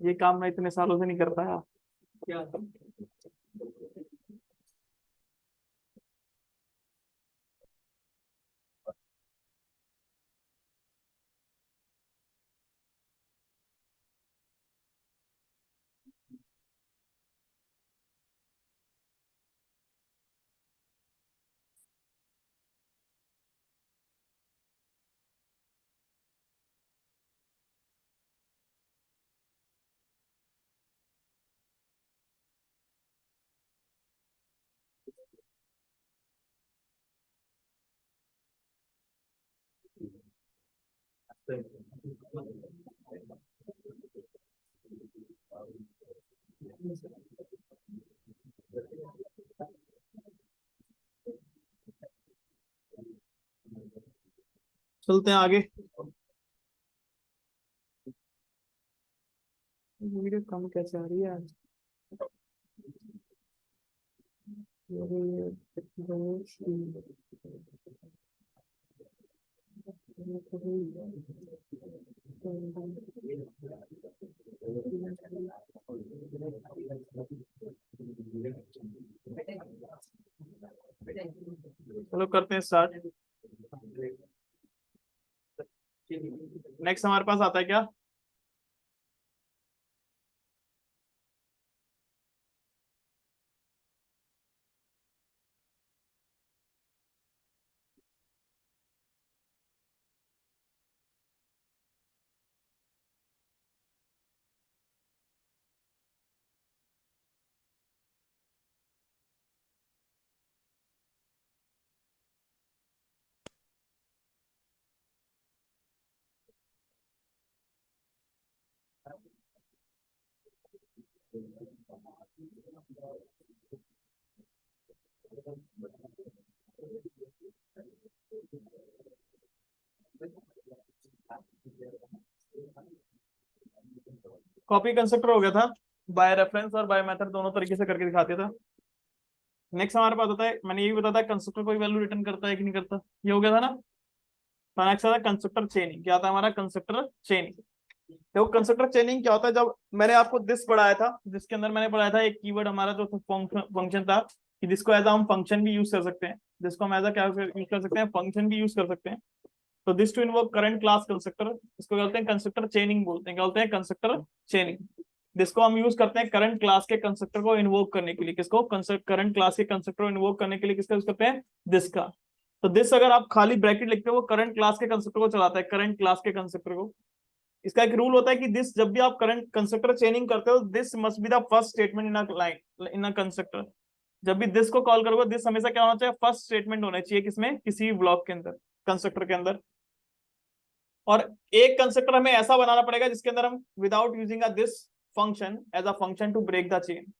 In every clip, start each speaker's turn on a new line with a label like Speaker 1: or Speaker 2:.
Speaker 1: ये काम मैं इतने सालों से नहीं कर पाया। क्या? चलते हैं आगे। वीडियो कम कैसे आ रही है आज? चलो करते हैं स्टार्ट। नेक्स्ट हमारे पास आता है क्या? कॉपी कंस्ट्रक्टर हो गया था। बाय रेफरेंस और बाय मेथड दोनों तरीके से करके दिखाते था। नेक्स्ट हमारे पास होता है, मैंने ये भी बताया कंस्ट्रक्टर कोई वैल्यू रिटर्न करता है कि नहीं करता, ये हो गया था ना। नेक्स्ट आता है कंस्ट्रक्टर चेनिंग। क्या आता है हमारा कंस्ट्रक्टर चेनिंग? देखो कंस्ट्रक्टर चेनिंग क्या होता है, जब मैंने आपको दिस पढ़ाया था, जिसके अंदर मैंने पढ़ाया था एक कीवर्ड हमारा जो फंक्शन था, कि जिसको एज हम फंक्शन भी यूज कर सकते हैं, जिसको हम एज क्या यूज कर सकते हैं, फंक्शन भी यूज कर सकते हैं। तो this to invoke current class constructor, इसको बोलते हैं कंस्ट्रक्टर चेनिंग बोलते हैं। क्या बोलते हैं? कंस्ट्रक्टर चेनिंग। जिसको हम यूज करते हैं करंट क्लास के कंस्ट्रक्टर को इन्वोक करने के लिए। किसको? करंट क्लास के कंस्ट्रक्टर को इन्वोक करने के लिए किसका यूज करते हैं? दिस का। तो दिस अगर आप खाली ब्रैकेट लिखते हो, वो करंट क्लास के कंस्ट्रक्टर को चलाता है, करंट क्लास के कंस्ट्रक्टर को। इसका एक रूल होता है कि दिस, जब भी आप करंट कंस्ट्रक्टर चेनिंग करते हो, this must be the first statement in a line, in a constructor. जब भी दिस को कॉल करोगे, दिस हमेशा क्या होना चाहिए? फर्स्ट स्टेटमेंट होना चाहिए। किसमें? किसी ब्लॉक के अंदर, कंस्ट्रक्टर के अंदर। और एक कंस्ट्रक्टर हमें ऐसा बनाना पड़ेगा जिसके अंदर हम without using a this function as a function to break the chain.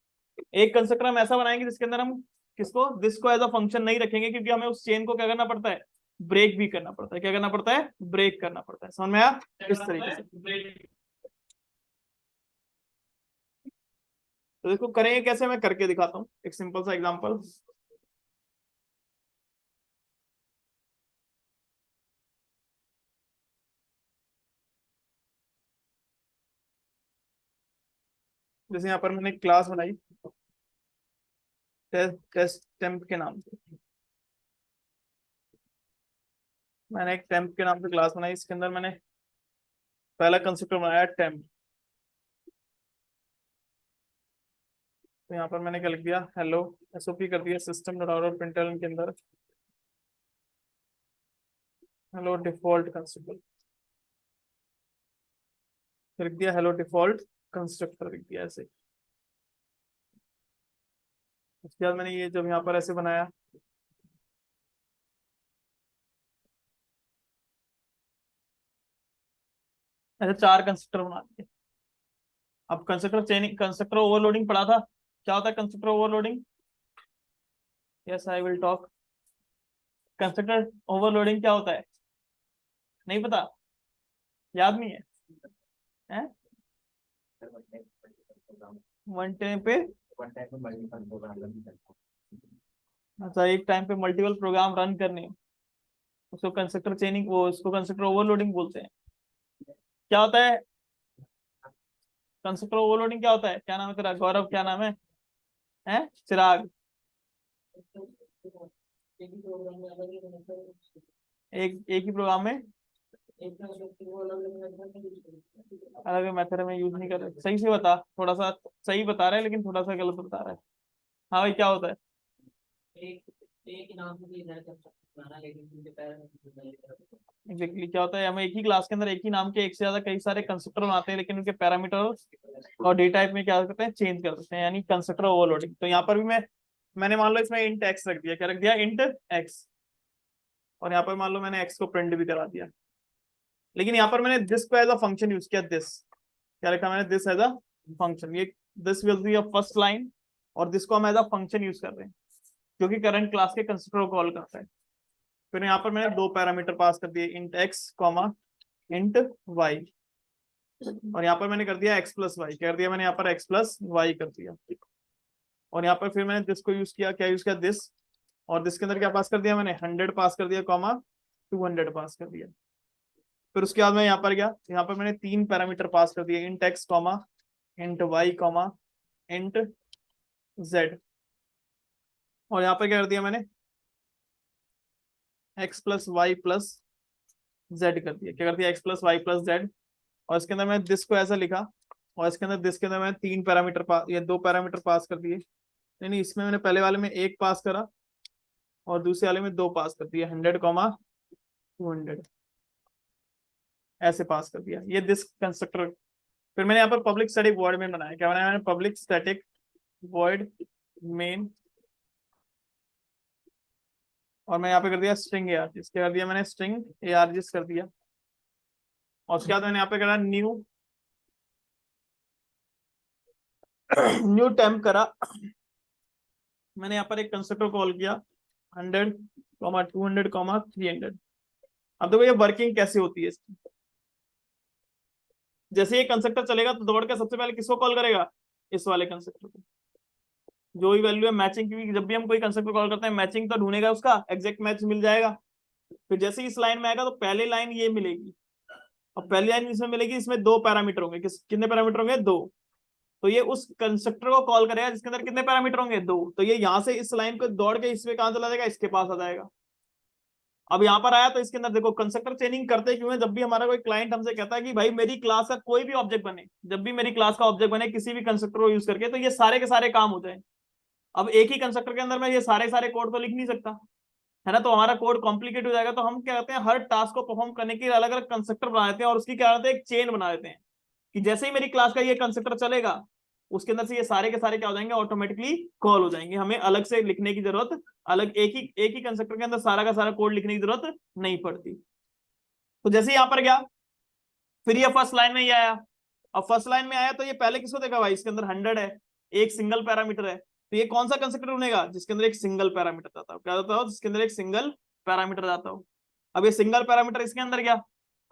Speaker 1: एक कंस्ट्रक्टर हम ऐसा बनाएंगे जिसके अंदर हम किसको? दिस को एज अ फंक्शन नहीं रखेंगे, क्योंकि हमें उस चेन को क्या करना पड़ता है? ब्रेक भी करना पड़ता है। क्या करना पड़ता है? ब्रेक करना पड़ता है। समझ में आया? इस तरीके से। तो देखो करेंगे कैसे, मैं करके दिखाता हूँ एक सिंपल सा एग्जांपल। जैसे यहाँ पर मैंने क्लास बनाई टेस्ट टेस्ट टेम्प के नाम से। मैंने एक टेम्प के नाम से क्लास बनाई, इसके अंदर मैंने पहला कंस्ट्रक्टर बनाया टेम्प। तो यहाँ पर मैंने क्या लिख दिया, हेलो एसओपी कर दिया सिस्टम डॉट आउट प्रिंटलन के अंदर हेलो डिफॉल्ट कंस्ट्रक्टर लिख दिया, हेलो डिफॉल्ट कंस्ट्रक्टर लिख दिया ऐसे। उसके बाद मैंने ये जब यहाँ पर ऐसे बनाया, ऐसे 4 कंस्ट्रक्टर बना दिए। अब कंस्ट्रक्टर चेनिंग, कंस्ट्रक्टर ओवरलोडिंग पढ़ा था, क्या होता है constructor overloading? Yes I will talk. Constructor overloading क्या होता है? नहीं पता? याद नहीं है? हैं? वन टाइम पे, अच्छा एक टाइम पे मल्टीपल प्रोग्राम रन करने, उसको कंस्ट्रक्टर चेनिंग, वो उसको कंस्ट्रक्टर ओवरलोडिंग बोलते हैं। क्या होता है कंस्ट्रक्टर ओवरलोडिंग? क्या होता है? क्या नाम है तेरा? गौरव क्या नाम है? हैं? चिराग। एक ही प्रोग्राम में अलग मेथड में यूज नहीं कर रहे। सही से बता, थोड़ा सा सही बता रहा है लेकिन थोड़ा सा गलत बता रहा है। हाँ भाई क्या होता है? एग्जैक्टली क्या होता है, हम एक ही क्लास के अंदर एक ही नाम के एक से ज्यादा कई सारे कंस्ट्रक्टर बनाते हैं, लेकिन उनके पैरामीटर और डेटा टाइप में क्या करते हैं, चेंज कर देते हैं, यानी कंस्ट्रक्टर ओवरलोडिंग। तो यहाँ पर भी मैंने मान लो इसमें इंट एक्स रख दिया, क्या रख दिया? Int x. और यहाँ पर मान लो मैंने एक्स को प्रिंट भी करा दिया, लेकिन यहाँ पर मैंने दिस को एज अ फंक्शन यूज किया। दिस क्या लिखा मैंने? This as a function. ये this will be a first line, और दिस को हम एज अ फंक्शन यूज कर रहे हैं जो कि करंट क्लास के कंस्ट्रक्टर को कॉल करता है। फिर यहाँ पर मैंने 2 पैरामीटर पास कर दिए, int X comma int Y. और यहाँ पर मैंने कर दिया एक्स प्लस वाई। क्या कर दिया मैंने यहाँ पर? एक्स प्लस वाई कर दिया। और यहाँ पर फिर मैंने दिस को यूज किया, क्या यूज किया? दिस। और दिस के अंदर क्या पास कर दिया मैंने? 100 पास कर दिया कॉमा 200 पास कर दिया। फिर उसके बाद मैं यहाँ पर गया, यहाँ पर मैंने 3 पैरामीटर पास कर दिए, int X comma int Y comma int Z. और यहाँ पर क्या कर दिया मैंने? X plus Y plus Z कर दिया। क्या कर दिया? X plus Y plus Z. और इसके अंदर मैंने दिस को ऐसा लिखा, और इसके अंदर दिस के अंदर मैंने 3 पैरामीटर पास, ये 2 पैरामीटर पास कर दिए। नहीं, इसमें मैंने पहले वाले में 1 पास करा और दूसरे वाले में 2 पास कर दिया, 100 कॉमा 200 ऐसे पास कर दिया। ये दिस कंस्ट्रक्टर। फिर मैंने यहाँ पर पब्लिक स्टैटिक वॉइड मेन बनाया। क्या बनाया मैंने? Public static void main. और मैं यहाँ पे कर दिया स्ट्रिंग एआरजीएस। क्या कर दिया मैंने? स्ट्रिंग एआरजीएस कर दिया। और उसके बाद मैंने यहाँ पे करा न्यू न्यू टेम्प करा। मैंने यहाँ पर एक कंस्ट्रक्टर कॉल किया 100 कॉमा 200 कॉमा 300। अब देखो ये वर्किंग कैसे होती है इसकी। जैसे ये कंस्ट्रक्टर चलेगा तो दौड़ के सबसे पहले किसको कॉल करेगा? इस वाले कंस्ट्रक्टर को। जो ही वैल्यू है मैचिंग, क्योंकि जब भी हम कोई कंस्ट्रक्टर कॉल करते हैं मैचिंग तो ढूंढेगा, उसका एग्जैक्ट मैच मिल जाएगा। फिर जैसे ही इस लाइन में आएगा तो पहले लाइन ये मिलेगी, और पहली लाइन इसमें मिलेगी, इसमें 2 पैरामीटर होंगे। कितने पैरामीटर होंगे? 2। तो ये उस कंस्ट्रक्टर को कॉल करेगा जिसके अंदर कितने पैरामीटर होंगे? 2। तो ये यहाँ से इस लाइन को दौड़ के इसमें कहां चला जाएगा? इसके पास आ जाएगा। अब यहाँ पर आया तो इसके अंदर देखो कंस्ट्रक्टर चेनिंग करते क्यों है? जब भी हमारा कोई क्लाइंट हमसे कहता है कि भाई मेरी क्लास का कोई भी ऑब्जेक्ट बने, जब भी मेरी क्लास का ऑब्जेक्ट बने किसी भी कंस्ट्रक्टर को यूज करके, तो ये सारे के सारे काम हो जाए। अब एक ही कंस्ट्रक्टर के अंदर मैं ये सारे सारे कोड तो लिख नहीं सकता, है ना? तो हमारा कोड कॉम्प्लिकेट हो जाएगा। तो हम क्या करते हैं, हर टास्क को परफॉर्म करने के लिए अलग अलग कंस्ट्रक्टर बना देते हैं, और उसकी क्या करते हैं, एक चेन बना देते हैं कि जैसे ही मेरी क्लास का ये कंस्ट्रक्टर चलेगा उसके अंदर से ये सारे के सारे क्या हो जाएंगे? ऑटोमेटिकली कॉल हो जाएंगे। हमें अलग से लिखने की जरूरत, अलग एक ही कंस्ट्रक्टर के अंदर सारा का सारा कोड लिखने की जरूरत नहीं पड़ती। तो जैसे यहाँ पर गया, फिर ये फर्स्ट लाइन में ही आया। अब फर्स्ट लाइन में आया तो ये पहले किसको देखा? भाई इसके अंदर 100 है, एक सिंगल पैरामीटर है, तो ये कौन सा कंस्ट्रक्टर बनेगा? जिसके अंदर एक सिंगल पैरामीटर जाता हो। क्या जाता हो? जिसके अंदर एक सिंगल पैरामीटर जाता हो। अब ये सिंगल पैरामीटर इसके अंदर गया,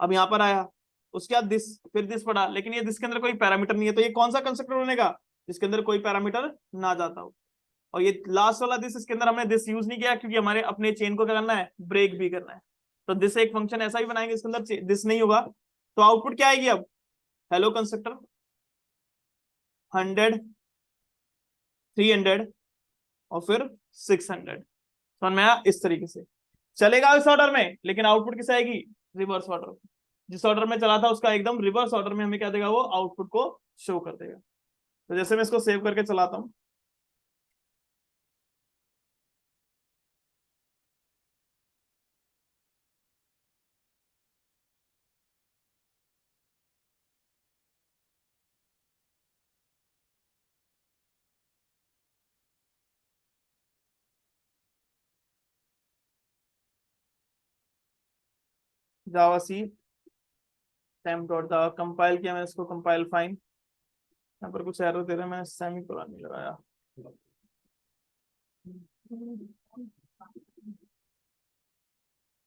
Speaker 1: अब यहाँ पर आया, उसके बाद दिस, फिर दिस पढ़ा, लेकिन ये दिस के अंदर कोई पैरामीटर नहीं है, तो ये कौन सा कंस्ट्रक्टर बनेगा? जिसके अंदर कोई पैरामीटर ना जाता हो। और ये लास्ट वाला दिस, इसके अंदर हमने दिस यूज नहीं किया क्योंकि हमारे अपने चेन को क्या करना है? ब्रेक भी करना है। तो दिस एक फंक्शन ऐसा ही बनाएंगे इसके अंदर दिस नहीं होगा, तो आउटपुट क्या आएगी? अब हेलो कंस्ट्रक्टर 100 300 और फिर 600। समझ में आया? इस तरीके से चलेगा इस ऑर्डर में, लेकिन आउटपुट किस आएगी, रिवर्स ऑर्डर। जिस ऑर्डर में चला था उसका एकदम रिवर्स ऑर्डर में हमें क्या देगा, वो आउटपुट को शो कर देगा। तो जैसे मैं इसको सेव करके चलाता हूँ, जावा सी टाइम डॉट जावा कंपाइल किया मैंने इसको, कंपाइल फाइन। यहाँ पर कुछ एरर दे रहा है, मैंने सेमी कोलन नहीं लगाया।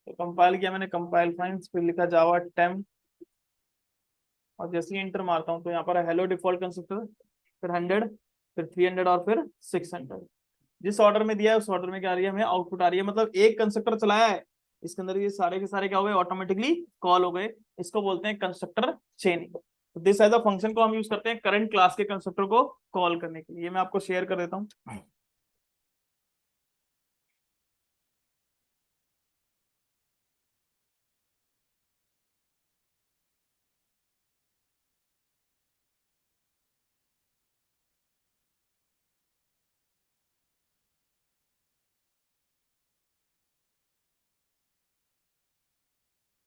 Speaker 1: तो कंपाइल किया मैंने, कंपाइल फाइन, फिर लिखा जावा टेम्प, और जैसे ही इंटर मारता हूँ तो यहाँ पर हेलो डिफॉल्ट कंस्ट्रक्टर, फिर 100, फिर 300 और फिर 600। जिस ऑर्डर में दिया है उस ऑर्डर में क्या आ रही है, हमें आउटपुट आ रही है। मतलब एक कंस्ट्रक्टर चलाया है, इसके अंदर ये सारे के सारे क्या हो गए, ऑटोमेटिकली कॉल हो गए। इसको बोलते हैं कंस्ट्रक्टर चेनिंग। तो दिस एज अ फंक्शन को हम यूज करते हैं करंट क्लास के कंस्ट्रक्टर को कॉल करने के लिए। मैं आपको शेयर कर देता हूँ।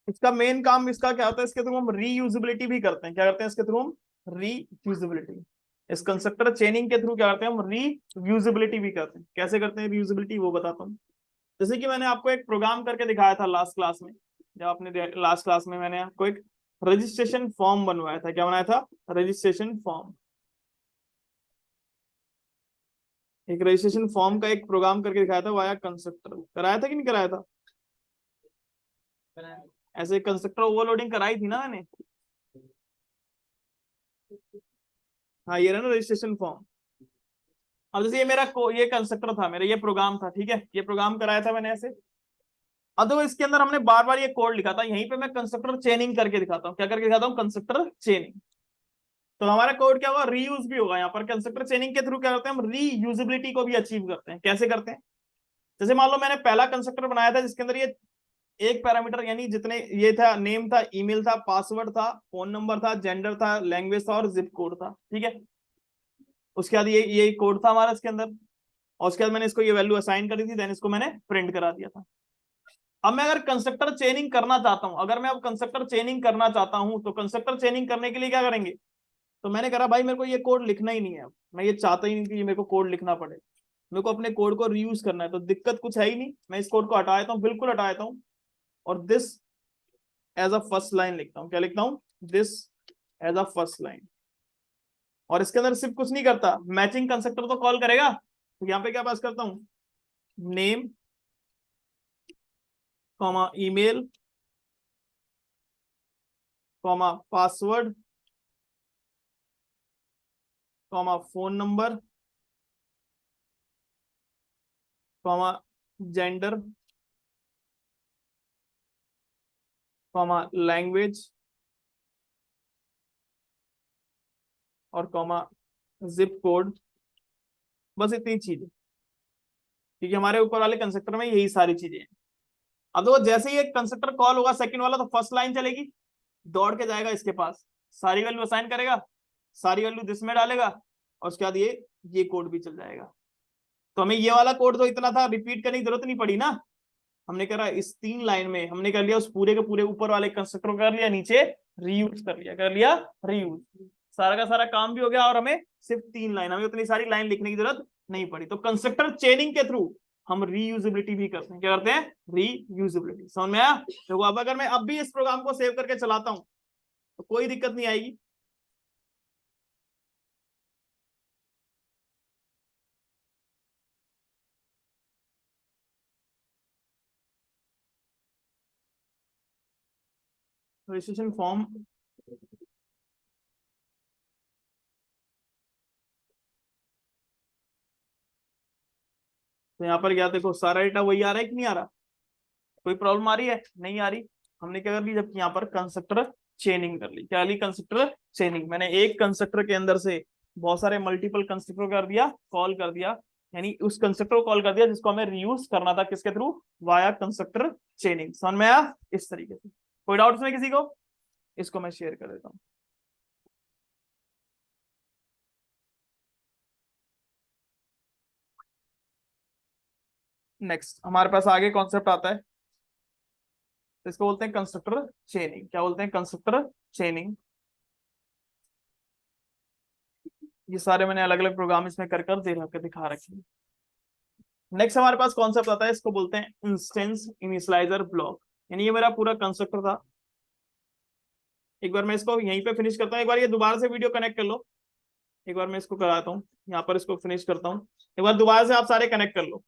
Speaker 1: इसका मेन काम इसका क्या होता है, इसके थ्रू हम रीयूजेबिलिटी भी करते हैं। क्या करते हैं इसके थ्रू हम, रीयूजेबिलिटी। इस कंस्ट्रक्टर चेनिंग के थ्रू क्या करते हैं हम, रीयूजेबिलिटी भी करते हैं। कैसे करते हैं रीयूजेबिलिटी, वो बताता हूँ। जैसे कि मैंने आपको एक प्रोग्राम करके दिखाया था लास्ट क्लास में। जब आपने लास्ट क्लास में मैंने आपको एक रजिस्ट्रेशन फॉर्म बनवाया था। क्या बनाया था, रजिस्ट्रेशन फॉर्म। एक रजिस्ट्रेशन फॉर्म का एक प्रोग्राम करके दिखाया था वाया कंस्ट्रक्टर। कराया था कि नहीं कराया था, ऐसे कंस्ट्रक्टर ओवरलोडिंग कराई थी ना मैंने। हाँ ये रहा ना रजिस्ट्रेशन फॉर्म। अब जैसे ये मेरा ये कंस्ट्रक्टर था मेरा, ये प्रोग्राम था, ठीक है, ये प्रोग्राम कराया था मैंने ऐसे। अब देखो इसके अंदर हमने बार बार ये कोड लिखा था, यहीं पे मैं कंस्ट्रक्टर चेनिंग करके दिखाता हूँ। क्या करके दिखाता हूँ, कंस्ट्रक्टर चेनिंग। तो हमारा कोड क्या होगा, रीयूज भी होगा। यहाँ पर कंस्ट्रक्टर चेनिंग के थ्रू क्या करते हैं हम, रीयूजेबिलिटी को भी अचीव करते हैं। कैसे करते हैं, जैसे मान लो मैंने पहला कंस्ट्रक्टर बनाया था जिसके अंदर ये एक पैरामीटर, यानी जितने ये था, नेम था, ईमेल था, पासवर्ड था, फोन नंबर था, जेंडर था, लैंग्वेज था और जिप कोड था, ठीक है। उसके बाद ये कोड था हमारा इसके अंदर, और उसके बाद मैंने इसको ये वैल्यू असाइन कर दी थी, देन इसको मैंने प्रिंट करा दिया था। अब मैं अगर कंस्ट्रक्टर चेनिंग करना चाहता हूं, अगर मैं अब कंस्ट्रक्टर चेनिंग करना चाहता हूं, तो कंस्ट्रक्टर चेनिंग करने के लिए क्या करेंगे। तो मैंने कहा भाई मेरे को ये कोड लिखना ही नहीं है, मैं ये चाहता ही नहीं कि मेरे को कोड लिखना पड़े, मेरे को अपने कोड को रीयूज करना है। तो दिक्कत कुछ है ही नहीं, मैं इस कोड को हटा देता हूँ, बिल्कुल हटा देता हूँ, और this as a first line लिखता हूँ। क्या लिखता हूँ, this as a first line. और इसके अंदर सिर्फ कुछ नहीं करता, मैचिंग कंस्ट्रक्टर तो कॉल करेगा। तो यहाँ पे क्या पास करता हूँ, name comma email comma password comma phone number comma gender comma language और कॉमा जिप कोड। बस इतनी चीज है, क्योंकि हमारे ऊपर वाले कंस्ट्रक्टर में यही सारी चीजें हैं। अब देखो जैसे ही एक कंस्ट्रक्टर कॉल होगा सेकंड वाला, तो फर्स्ट लाइन चलेगी, दौड़ के जाएगा इसके पास, सारी वैल्यू असाइन करेगा, सारी वैल्यू दिस में डालेगा, और उसके बाद ये कोड भी चल जाएगा। तो हमें ये वाला कोड तो इतना था, रिपीट करने की जरूरत नहीं पड़ी ना। हमने करा इस 3 लाइन में हमने कर लिया, उस पूरे के पूरे ऊपर वाले कंस्ट्रक्टर को कर लिया, नीचे रीयूज कर लिया रीयूज। सारा का सारा काम भी हो गया, और हमें सिर्फ 3 लाइन, हमें उतनी सारी लाइन लिखने की जरूरत नहीं पड़ी। तो कंस्ट्रक्टर चेनिंग के थ्रू हम रीयूजेबिलिटी भी करते हैं। क्या करते हैं, रीयूजेबिलिटी। समझ में आया। देखो अब अगर मैं अब भी इस प्रोग्राम को सेव करके चलाता हूं तो कोई दिक्कत नहीं आएगी। रजिस्ट्रेशन फॉर्म, तो यहाँ पर क्या देखो, सारा डेटा वही आ रहा है कि नहीं आ रहा, कोई प्रॉब्लम आ रही है, नहीं आ रही। हमने क्या कर ली, जबकि यहाँ पर कंस्ट्रक्टर चेनिंग कर ली। क्या ली, कंस्ट्रक्टर चेनिंग। मैंने एक कंस्ट्रक्टर के अंदर से बहुत सारे मल्टीपल कंस्ट्रक्टर कर दिया, कॉल कर दिया। यानी उस कंस्ट्रक्टर को कॉल कर दिया जिसको हमें रीयूज करना था, किसके थ्रू, वाया कंस्ट्रक्टर चेनिंग। समझ में आया? इस तरीके से। कोई डाउट इसमें किसी को? इसको मैं शेयर कर देता हूं। नेक्स्ट हमारे पास आगे कॉन्सेप्ट आता है, इसको बोलते हैं कंस्ट्रक्टर चेनिंग। क्या बोलते हैं? कंस्ट्रक्टर चेनिंग। ये सारे मैंने अलग अलग प्रोग्राम इसमें कर कर दे रखे, दिखा रखे हैं। नेक्स्ट हमारे पास कॉन्सेप्ट आता है, इसको बोलते हैं इंस्टेंस इनिशियलाइजर ब्लॉक। यानी ये मेरा पूरा कंस्ट्रक्टर था। एक बार मैं इसको यहीं पे फिनिश करता हूँ, एक बार ये दोबारा से वीडियो कनेक्ट कर लो। एक बार मैं इसको कराता हूँ, यहाँ पर इसको फिनिश करता हूँ, एक बार दोबारा से आप सारे कनेक्ट कर लो।